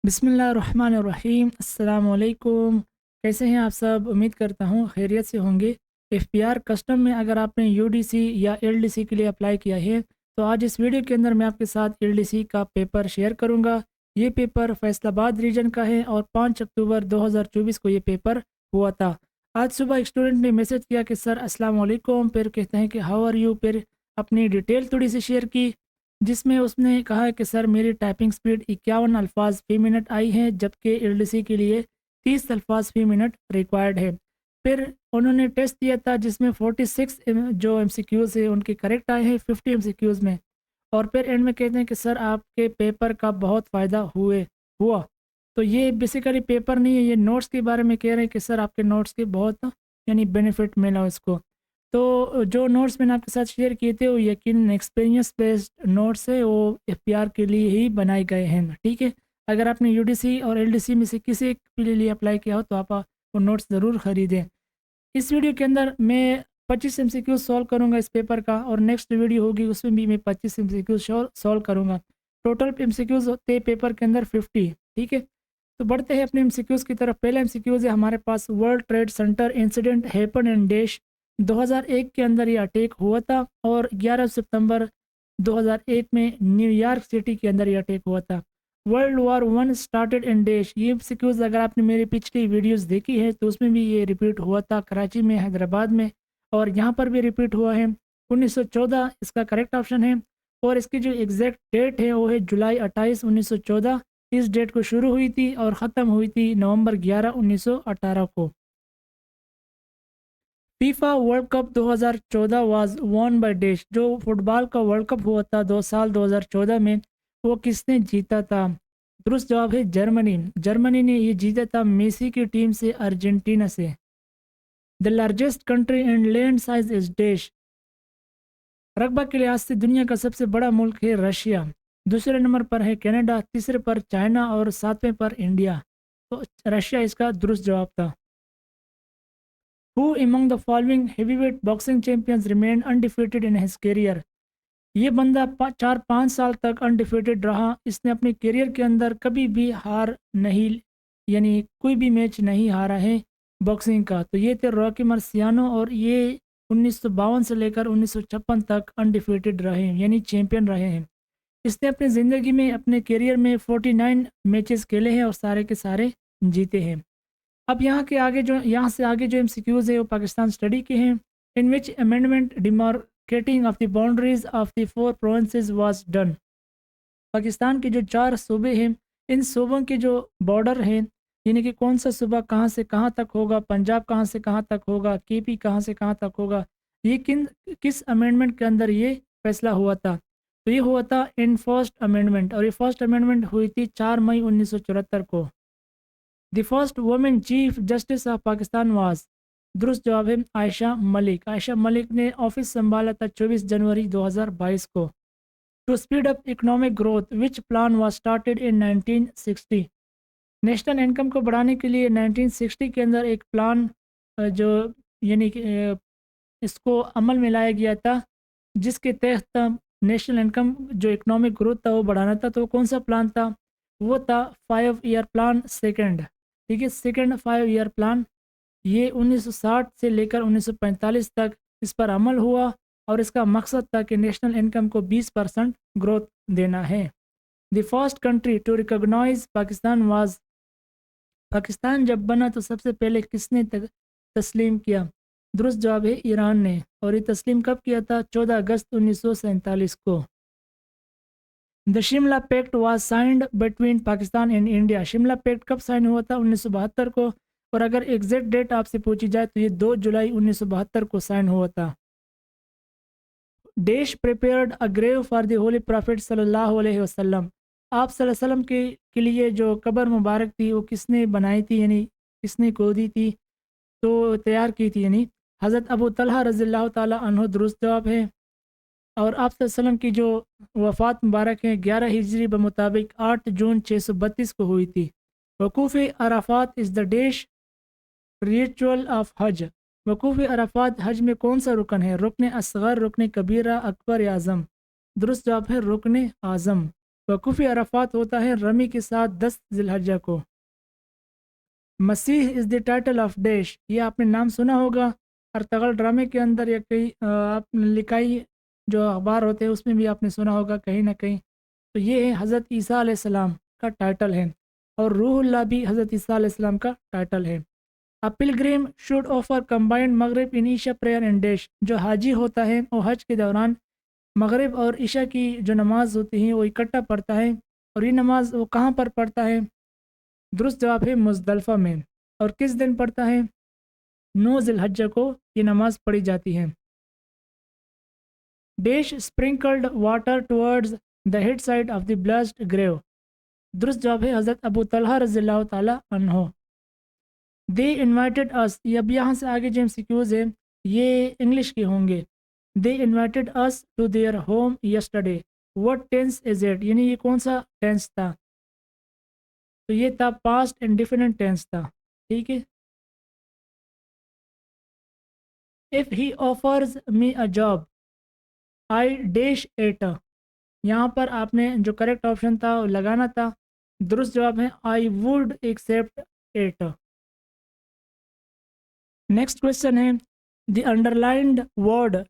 बिस्मिल्लाहिर्रहमानिर्रहीम। अस्सलाम वालेकुम। कैसे हैं आप सब? उम्मीद करता हूँ खैरियत से होंगे। एफपीआर कस्टम में अगर आपने यूडीसी या एलडीसी के लिए अप्लाई किया है तो आज इस वीडियो के अंदर मैं आपके साथ एलडीसी का पेपर शेयर करूँगा। ये पेपर फैसलाबाद रीजन का है और 5 अक्टूबर 2024 को ये पेपर हुआ था। आज सुबह एक स्टूडेंट ने मैसेज किया कि सर अस्सलाम वालेकुम, फिर कहते हैं कि हाउ आर यू, फिर अपनी डिटेल थोड़ी सी शेयर की, जिसमें उसने कहा कि सर मेरी टाइपिंग स्पीड 51 अल्फाज फ़ी मिनट आई है, जबकि एलडीसी के लिए 30 अल्फाज फ़ी मिनट रिक्वायर्ड है। फिर उन्होंने टेस्ट दिया था जिसमें 46 जो एमसीक्यूज़ है उनके करेक्ट आए हैं 50 एमसीक्यूज़ में। और फिर एंड में कहते हैं कि सर आपके पेपर का बहुत फ़ायदा हुआ। तो ये बेसिकली पेपर नहीं है, ये नोट्स के बारे में कह रहे हैं कि सर आपके नोट्स के बहुत यानी बेनिफिट मिला उसको। तो जो नोट्स मैंने आपके साथ शेयर किए थे वो यकीन एक्सपीरियंस बेस्ड नोट्स है, वो एफपीआर के लिए ही बनाए गए हैं। ठीक है, अगर आपने यूडीसी और एलडीसी में से किसी एक के लिए अप्लाई किया हो तो आप वो नोट्स ज़रूर ख़रीदें। इस वीडियो के अंदर मैं 25 एमसीक्यू सॉल्व करूंगा इस पेपर का, और नेक्स्ट वीडियो होगी उसमें भी मैं 25 एमसीक्यू सॉल्व करूंगा। टोटल एमसीक्यूज़ होते हैं पेपर के अंदर 50। ठीक है, तो बढ़ते हैं अपने एमसीक्यूज़ की तरफ। पहला एमसीक्यूज़ है हमारे पास, World Trade Center incident happen in देश 2001 के अंदर ये अटैक हुआ था और 11 सितंबर 2001 में न्यूयॉर्क सिटी के अंदर ये अटैक हुआ था। World war one started in देश, ये एमसीक्यूज़ अगर आपने मेरी पिछली वीडियोस देखी है तो उसमें भी ये रिपीट हुआ था, कराची में, हैदराबाद में, और यहाँ पर भी रिपीट हुआ है। 1914 इसका करेक्ट ऑप्शन है, और इसकी जो एग्जैक्ट डेट है वो है जुलाई 28 1914। इस डेट को शुरू हुई थी और ख़त्म हुई थी नवंबर 11 1918 को। FIFA world cup 2014 was won by देश, जो फुटबॉल का वर्ल्ड कप हुआ था 2014 में, वो किसने जीता था? दुरुस्त जवाब है जर्मनी। जर्मनी ने ये जीता था मेसी की टीम से, अर्जेंटीना से। The largest country in land size is देश, रकबा के लिहाज से दुनिया का सबसे बड़ा मुल्क है रशिया। दूसरे नंबर पर है कनाडा, तीसरे पर चाइना और सातवें पर इंडिया। तो रशिया इसका दुरुस्त जवाब था। Who among the following heavyweight boxing champions remained undefeated in his career? ये बंदा 4-5 साल तक अनडिफिटेड रहा। इसने अपने करियर के अंदर कभी भी हार नहीं, यानी कोई भी मैच नहीं हारा है बॉक्सिंग का। तो ये थे रॉकी मार्सियानो, और ये 1952 से लेकर 1956 तक अनडिफिटेड रहे हैं, यानी चैंपियन रहे हैं। इसने अपनी ज़िंदगी में, अपने करियर में 49 मैचेस खेले हैं और सारे के सारे जीते हैं। अब यहाँ से आगे जो एमसीक्यूज़ है वो पाकिस्तान स्टडी के हैं। In which amendment demarcating of the बाउंड्रीज ऑफ द 4 प्रोविंसेस वाज डन, पाकिस्तान के जो 4 सूबे हैं, इन सूबों के जो बॉर्डर हैं, यानी कि कौन सा सूबा कहाँ से कहाँ तक होगा, पंजाब कहाँ से कहाँ तक होगा, केपी कहाँ से कहाँ तक होगा, ये किस अमेंडमेंट के अंदर ये फैसला हुआ था? तो ये हुआ था इन फर्स्ट अमेंडमेंट, और ये फर्स्ट अमेंडमेंट हुई थी 4 मई 1974 को। The first women chief justice of Pakistan was, दुरुस्त जवाब है आयशा मलिक। आयशा मलिक ने ऑफिस संभाला था 24 जनवरी 2022 को। To speed up economic growth which plan was started in 1960, national income को बढ़ाने के लिए 1960 के अंदर एक प्लान जो यानी कि इसको अमल में लाया गया था, जिसके तहत नेशनल इनकम जो इकोनॉमिक ग्रोथ था वो बढ़ाना था। तो कौन सा प्लान था? वो था 5 ईयर प्लान सेकंड। ठीक है, सेकंड 5 ईयर प्लान, ये 1960 से लेकर 1945 तक इस पर अमल हुआ, और इसका मकसद था कि नेशनल इनकम को 20% ग्रोथ देना है। The first country to recognise Pakistan was, Pakistan जब बना तो सबसे पहले किसने तस्लीम किया? दुरुस्त जवाब है ईरान ने, और ये तस्लीम कब किया था? 14 अगस्त 1947 को। The Shimla pact was signed between Pakistan and India, Shimla pact कब साइन हुआ था? 1972 को, और अगर एग्जैक्ट डेट आपसे पूछी जाए तो ये 2 जुलाई 1972 को साइन हुआ था। देश prepared a grave for the holy prophet सल्लल्लाहु अलैहि वसल्लम, आप सल्लल्लाहु अलैहि वसल्लम के लिए जो कब्र मुबारक थी वो किसने बनाई थी, यानी किसने खोदी थी, तो तैयार की थी, यानी हज़रत अबू तलहा रज़ियल्लाहु ताला अन्हु, दुरुस्त जवाब है। और आप सल्लल्लाहु अलैहि वसल्लम की जो वफ़ात मुबारक है 11 हिजरी मुताबिक 8 जून 632 को हुई थी। वकूफ़ Arafat is the dash ritual of Hajj, वकूफ़ अराफात हज में कौन सा रुकन है? रुकन असगर, रुकन कबीरा, अकबर या आज़म? दुरुस्त जवाब है रुकन आज़म। वकूफ़ अरफात होता है रमी के साथ 10 जिलहज्जा को। मसीह is the title of dash, ये आपने नाम सुना होगा अर्तगल ड्रामे के अंदर या कई आपने लिखाई जो अखबार होते हैं उसमें भी आपने सुना होगा कहीं ना कहीं। तो ये है हज़रत ईसा अलैहिस्सलाम का टाइटल है और रूहुल्लाह भी हज़रत ईसा अलैहिस्सलाम का टाइटल है। अ पिलग्रिम शुड ऑफर कंबाइंड मगरिब इन ईशा प्रेयर एंड डैश, जो हाजी होता है वो हज के दौरान मगरिब और ईशा की जो नमाज होती है वो इकट्ठा पढ़ता है। और ये नमाज वो कहाँ पर पढ़ता है? दुरुस्त जवाब है मुज़दलिफ़ा में। और किस दिन पढ़ता है? 9 ज़िलहज्जा को ये नमाज पढ़ी जाती है। Dash sprinkled water towards the head side of the blessed grave, दुरुस्त जवाब है हज़रत अबू तलहा रज़ियल्लाहु ताला अन्हो। दे इन्वाइटेड अस, ये अब यहाँ से आगे जो एमसीक्यूज़ है ये इंग्लिश के होंगे। They invited us to their home yesterday, what tense is it, यानी ये कौन सा टेंस था? तो ये था पास्ट इंडेफिनिट टेंस था। ठीक है। If he offers me a job I dash at, यहाँ पर आपने जो करेक्ट ऑप्शन था वो लगाना था। दुरुस्त जवाब है I would accept it. Next question है the underlined word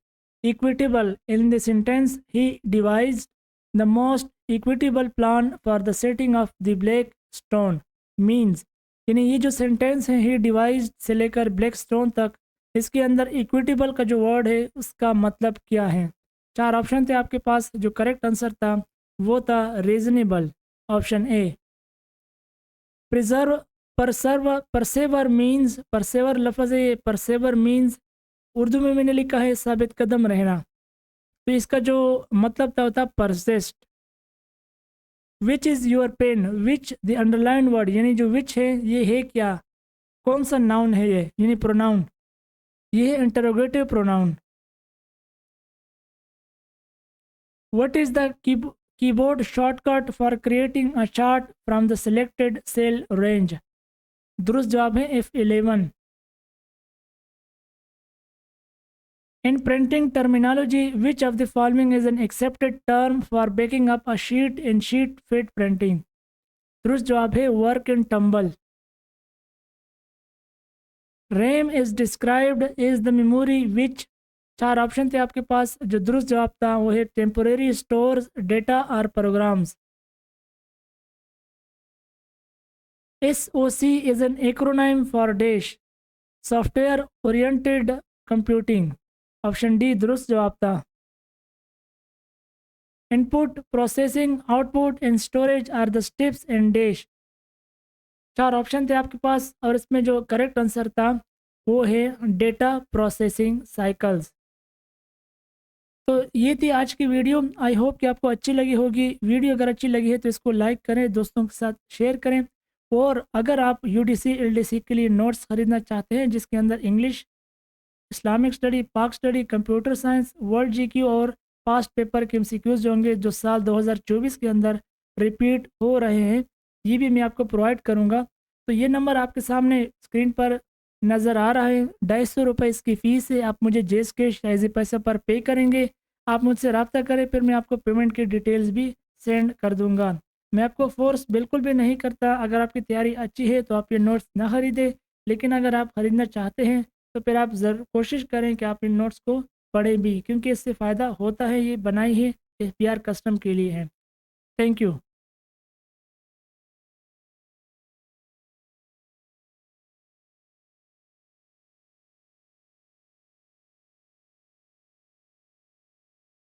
equitable in the sentence he devised the most equitable plan for the setting of the black stone means, यानी ये जो सेंटेंस है ही डिवाइज्ड से लेकर ब्लैक स्टोन तक, इसके अंदर इक्विटेबल का जो वर्ड है उसका मतलब क्या है? 4 ऑप्शन थे आपके पास, जो करेक्ट आंसर था वो था reasonable, option A. Preserve, persevere means, persevere लफ्ज़ है, परसेवर मीन्स उर्दू में मैंने लिखा है साबित कदम रहना, तो इसका जो मतलब था होता persist. Which is your pen, which the underline word, यानी जो विच है ये है क्या, कौन सा नाउन है ये, यानी प्रोनाउन, ये है interrogative pronoun. What is the keyboard shortcut for creating a chart from the selected cell range, दुरुस्त जवाब है F11। In printing terminology, which of the following is an accepted term for breaking up a sheet in sheet feed printing? दुरुस्त जवाब है work in tumble। RAM is described as the memory which, 4 option थे आपके पास, जो दुरुस्त जवाब था वो है temporary stores data or programs। SOC is an acronym for dash, software oriented computing, option D दुरुस्त जवाब था। Input, processing, output and storage are the steps in dash, 4 option थे आपके पास और इसमें जो करेक्ट आंसर था वो है डेटा प्रोसेसिंग साइकिल्स। तो ये थी आज की वीडियो, आई होप कि आपको अच्छी लगी होगी। वीडियो अगर अच्छी लगी है तो इसको लाइक करें, दोस्तों के साथ शेयर करें। और अगर आप UDC LDC के लिए नोट्स खरीदना चाहते हैं जिसके अंदर इंग्लिश, इस्लामिक स्टडी, पाक study, computer science, world GQ और पास्ट पेपर के MCQs जो होंगे जो साल 2024 के अंदर रिपीट हो रहे हैं, ये भी मैं आपको प्रोवाइड करूँगा। तो ये नंबर आपके सामने स्क्रीन पर नज़र आ रहा है, 250 रुपये इसकी फ़ीस है। आप मुझे जेस कैश ऐसे पैसे पर पे करेंगे, आप मुझसे रब्ता करें, फिर मैं आपको पेमेंट की डिटेल्स भी सेंड कर दूँगा। मैं आपको फोर्स बिल्कुल भी नहीं करता, अगर आपकी तैयारी अच्छी है तो आप ये नोट्स ना ख़रीदें, लेकिन अगर आप ख़रीदना चाहते हैं तो फिर आप ज़रूर कोशिश करें कि आप इन नोट्स को पढ़ें भी, क्योंकि इससे फ़ायदा होता है। ये बनाई है FBR कस्टम के लिए है। Thank you.